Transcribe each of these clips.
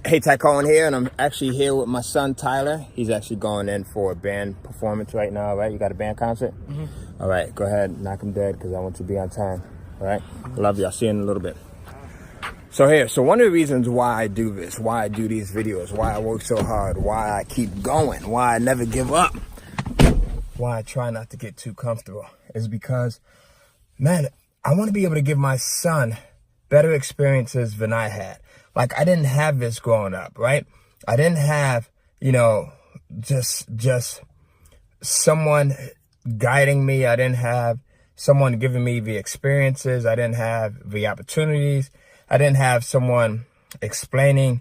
Hey, Cohen here, and I'm actually here with my son, Tyler. He's actually going in for a band performance right now, right? You got a band concert? Mm-hmm. All right, go ahead, knock him dead, because I want you to be on time, all right? Love you. I'll see you in a little bit. So one of the reasons why I do this, why I do these videos, why I work so hard, why I keep going, why I never give up, why I try not to get too comfortable, is because, man, I want to be able to give my son better experiences than I had. Like, I didn't have this growing up, right? I didn't have, just someone guiding me. I didn't have someone giving me the experiences. I didn't have the opportunities. I didn't have someone explaining,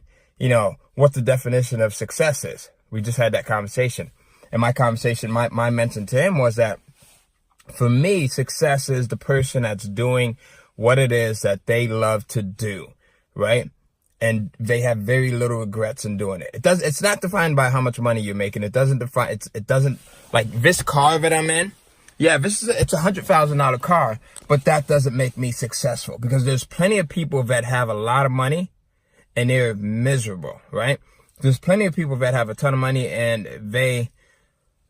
what the definition of success is. We just had that conversation. And my conversation, my mention to him was that, for me, success is the person that's doing what it is that they love to do, right? And they have very little regrets in doing it. It's not defined by how much money you're making. It doesn't like this car that I'm in. Yeah, it's $100,000 car, but that doesn't make me successful, because there's plenty of people that have a lot of money and they're miserable, right? There's plenty of people that have a ton of money and they're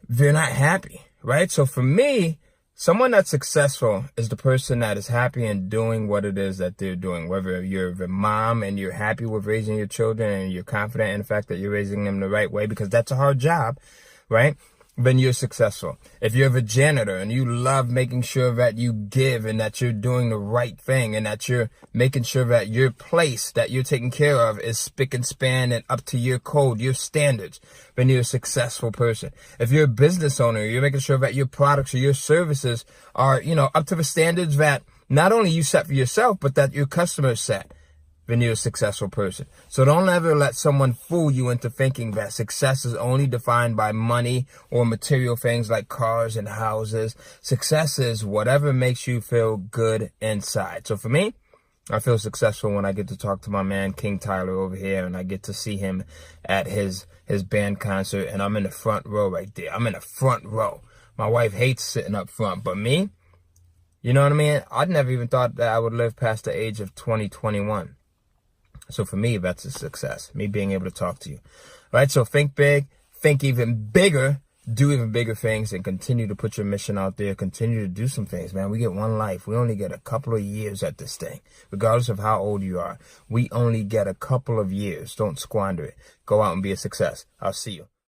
not happy, right? So for me, someone that's successful is the person that is happy in doing what it is that they're doing. Whether you're the mom and you're happy with raising your children and you're confident in the fact that you're raising them the right way, because that's a hard job, right? Then you're successful. If you're the janitor and you love making sure that you give and that you're doing the right thing and that you're making sure that your place that you're taking care of is spick and span and up to your code, your standards, then you're a successful person. If you're a business owner, you're making sure that your products or your services are, up to the standards that not only you set for yourself, but that your customers set, then you're a successful person. So don't ever let someone fool you into thinking that success is only defined by money or material things like cars and houses. Success is whatever makes you feel good inside. So for me, I feel successful when I get to talk to my man, King Tyler, over here, and I get to see him at his band concert, and I'm in the front row right there. I'm in the front row. My wife hates sitting up front, but me, you know what I mean? I'd never even thought that I would live past the age of 21. So for me, that's a success, me being able to talk to you. All right, so think big, think even bigger, do even bigger things, and continue to put your mission out there. Continue to do some things, man. We get one life. We only get a couple of years at this thing, regardless of how old you are. We only get a couple of years. Don't squander it. Go out and be a success. I'll see you.